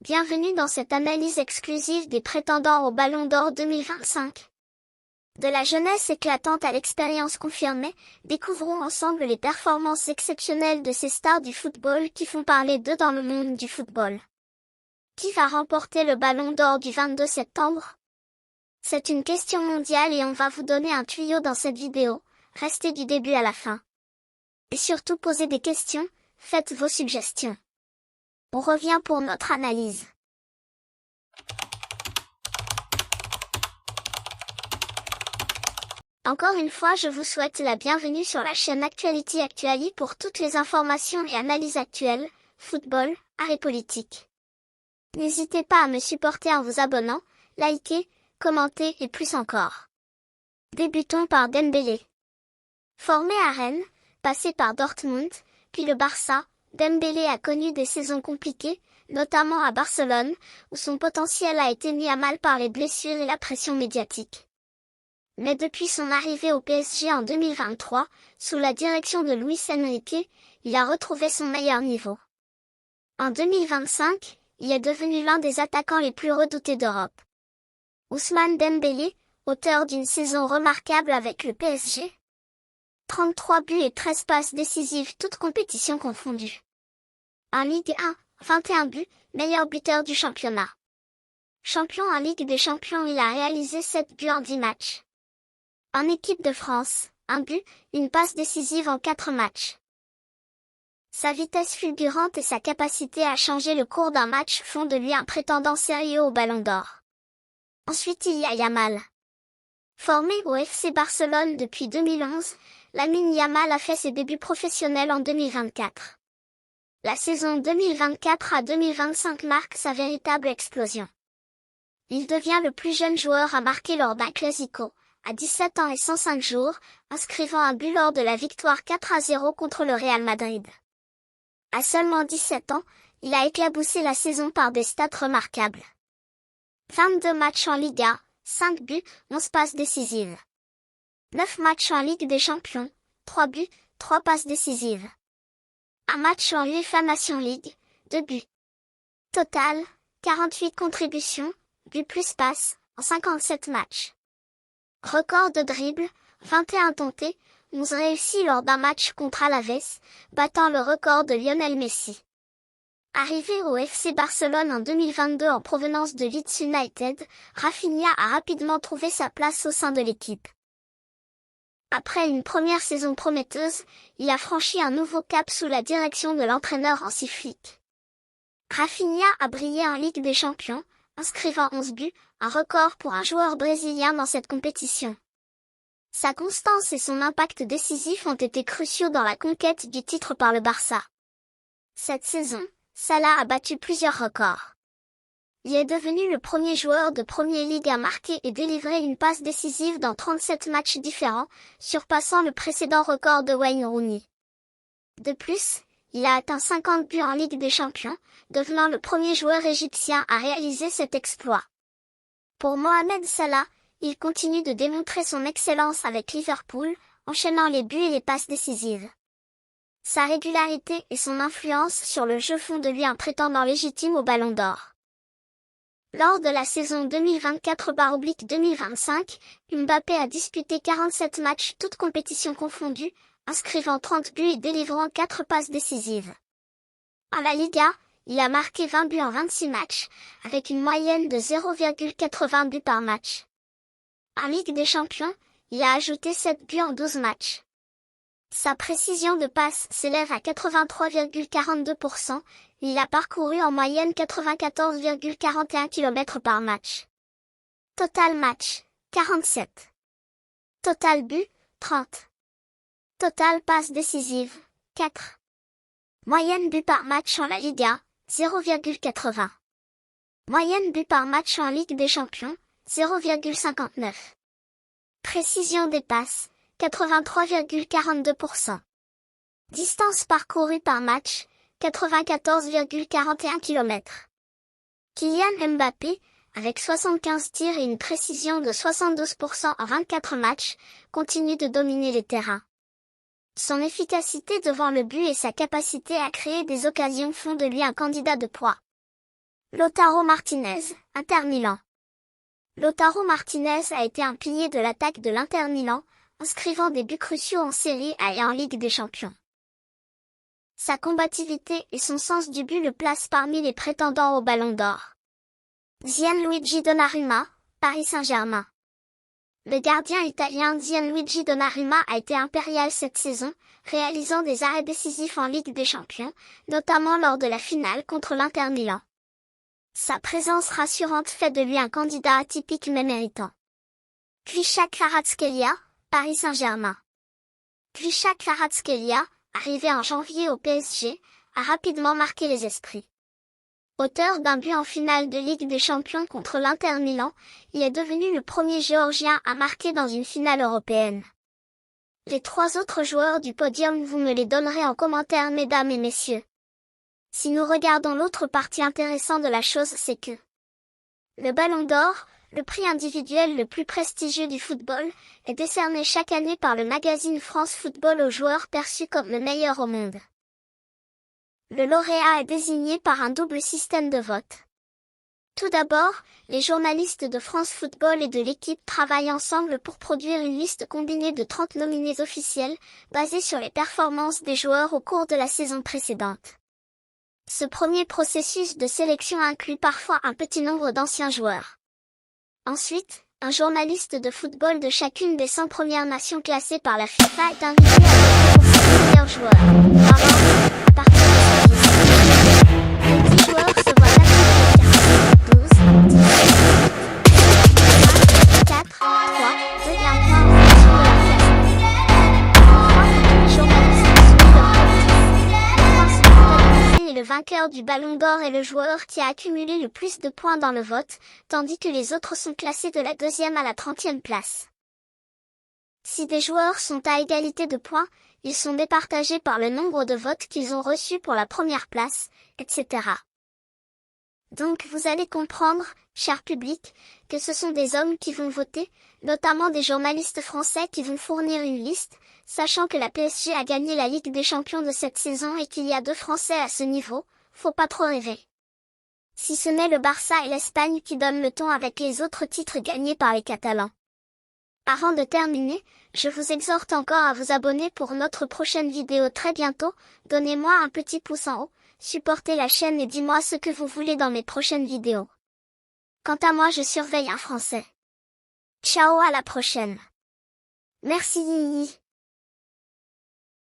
Bienvenue dans cette analyse exclusive des prétendants au Ballon d'Or 2025. De la jeunesse éclatante à l'expérience confirmée, découvrons ensemble les performances exceptionnelles de ces stars du football qui font parler d'eux dans le monde du football. Qui va remporter le Ballon d'Or du 22 septembre? C'est une question mondiale et on va vous donner un tuyau dans cette vidéo. Restez du début à la fin. Et surtout posez des questions, faites vos suggestions. On revient pour notre analyse. Encore une fois, je vous souhaite la bienvenue sur la chaîne Actuality Actually pour toutes les informations et analyses actuelles, football, art et politique. N'hésitez pas à me supporter en vous abonnant, liker, commenter et plus encore. Débutons par Dembélé. Formé à Rennes, passé par Dortmund, puis le Barça, Dembélé a connu des saisons compliquées, notamment à Barcelone, où son potentiel a été mis à mal par les blessures et la pression médiatique. Mais depuis son arrivée au PSG en 2023, sous la direction de Luis Enrique, il a retrouvé son meilleur niveau. En 2025, il est devenu l'un des attaquants les plus redoutés d'Europe. Ousmane Dembélé, auteur d'une saison remarquable avec le PSG. 33 buts et 13 passes décisives toutes compétitions confondues. En Ligue 1, 21 buts, meilleur buteur du championnat. Champion en Ligue des Champions, il a réalisé 7 buts en 10 matchs. En équipe de France, 1 but, une passe décisive en 4 matchs. Sa vitesse fulgurante et sa capacité à changer le cours d'un match font de lui un prétendant sérieux au Ballon d'Or. Ensuite il y a Yamal. Formé au FC Barcelone depuis 2011, Lamine Yamal a fait ses débuts professionnels en 2024. La saison 2024 à 2025 marque sa véritable explosion. Il devient le plus jeune joueur à marquer lors d'un Clasico, à 17 ans et 105 jours, inscrivant un but lors de la victoire 4-0 contre le Real Madrid. À seulement 17 ans, il a éclaboussé la saison par des stats remarquables. 22 matchs en Liga, 5 buts, 11 passes décisives. 9 matchs en Ligue des Champions, 3 buts, 3 passes décisives. Un match en UEFA Nations League, 2 buts. Total, 48 contributions, buts plus passes, en 57 matchs. Record de dribble, 21 tentés, 11 réussis lors d'un match contre Alaves, battant le record de Lionel Messi. Arrivé au FC Barcelone en 2022 en provenance de Leeds United, Rafinha a rapidement trouvé sa place au sein de l'équipe. Après une première saison prometteuse, il a franchi un nouveau cap sous la direction de l'entraîneur Hansi Flick. Rafinha a brillé en Ligue des Champions, inscrivant 11 buts, un record pour un joueur brésilien dans cette compétition. Sa constance et son impact décisif ont été cruciaux dans la conquête du titre par le Barça. Cette saison, Salah a battu plusieurs records. Il est devenu le premier joueur de Premier League à marquer et délivrer une passe décisive dans 37 matchs différents, surpassant le précédent record de Wayne Rooney. De plus, il a atteint 50 buts en Ligue des Champions, devenant le premier joueur égyptien à réaliser cet exploit. Pour Mohamed Salah, il continue de démontrer son excellence avec Liverpool, enchaînant les buts et les passes décisives. Sa régularité et son influence sur le jeu font de lui un prétendant légitime au Ballon d'Or. Lors de la saison 2024/2025, Mbappé a disputé 47 matchs toutes compétitions confondues, inscrivant 30 buts et délivrant 4 passes décisives. En la Liga, il a marqué 20 buts en 26 matchs, avec une moyenne de 0,80 buts par match. En Ligue des Champions, il a ajouté 7 buts en 12 matchs. Sa précision de passe s'élève à 83,42%, il a parcouru en moyenne 94,41 km par match. Total match, 47. Total but, 30. Total passe décisive, 4. Moyenne but par match en la Liga, 0,80. Moyenne but par match en Ligue des Champions, 0,59. Précision des passes, 83,42%. Distance parcourue par match, 94,41 km. Kylian Mbappé, avec 75 tirs et une précision de 72% en 24 matchs, continue de dominer les terrains. Son efficacité devant le but et sa capacité à créer des occasions font de lui un candidat de poids. Lautaro Martinez, Inter Milan. Lautaro Martinez a été un pilier de l'attaque de l'Inter Milan, inscrivant des buts cruciaux en Série A et en Ligue des Champions. Sa combativité et son sens du but le placent parmi les prétendants au Ballon d'Or. Gianluigi Donnarumma, Paris Saint-Germain. Le gardien italien Gianluigi Donnarumma a été impérial cette saison, réalisant des arrêts décisifs en Ligue des Champions, notamment lors de la finale contre l'Inter Milan. Sa présence rassurante fait de lui un candidat atypique mais méritant. Kvisha Kvaratskhelia, Paris Saint-Germain. Kvisha Kvaratskhelia, arrivé en janvier au PSG, a rapidement marqué les esprits. Auteur d'un but en finale de Ligue des Champions contre l'Inter Milan, il est devenu le premier Géorgien à marquer dans une finale européenne. Les 3 autres joueurs du podium, vous me les donnerez en commentaire, mesdames et messieurs. Si nous regardons l'autre partie intéressante de la chose, c'est que le Ballon d'Or, le prix individuel le plus prestigieux du football, est décerné chaque année par le magazine France Football aux joueurs perçus comme le meilleur au monde. Le lauréat est désigné par un double système de vote. Tout d'abord, les journalistes de France Football et de l'équipe travaillent ensemble pour produire une liste combinée de 30 nominés officiels, basée sur les performances des joueurs au cours de la saison précédente. Ce premier processus de sélection inclut parfois un petit nombre d'anciens joueurs. Ensuite, un journaliste de football de chacune des 100 premières nations classées par la FIFA est invité à voter pour ses meilleurs joueurs. Par ordre, à partir de cette liste. Les 10 joueurs se voient attribuer 12, 10, 4, 3, 2 et 1 point en fonction de leur classement. Enfin, les journalistes soumettent leur top 10. Les points sont comptabilisés et le vainqueur du Ballon d'Or est le joueur qui a accumulé le plus de points dans le vote, tandis que les autres sont classés de la 2e à la 30e place. Si des joueurs sont à égalité de points, ils sont départagés par le nombre de votes qu'ils ont reçus pour la première place, etc. Donc vous allez comprendre, cher public, que ce sont des hommes qui vont voter, notamment des journalistes français qui vont fournir une liste, sachant que la PSG a gagné la Ligue des Champions de cette saison et qu'il y a 2 Français à ce niveau, faut pas trop rêver. Si ce n'est le Barça et l'Espagne qui donnent le ton avec les autres titres gagnés par les Catalans. Avant de terminer, je vous exhorte encore à vous abonner pour notre prochaine vidéo très bientôt, donnez-moi un petit pouce en haut, supportez la chaîne et dis-moi ce que vous voulez dans mes prochaines vidéos. Quant à moi, je surveille un Français. Ciao, à la prochaine. Merci Yii.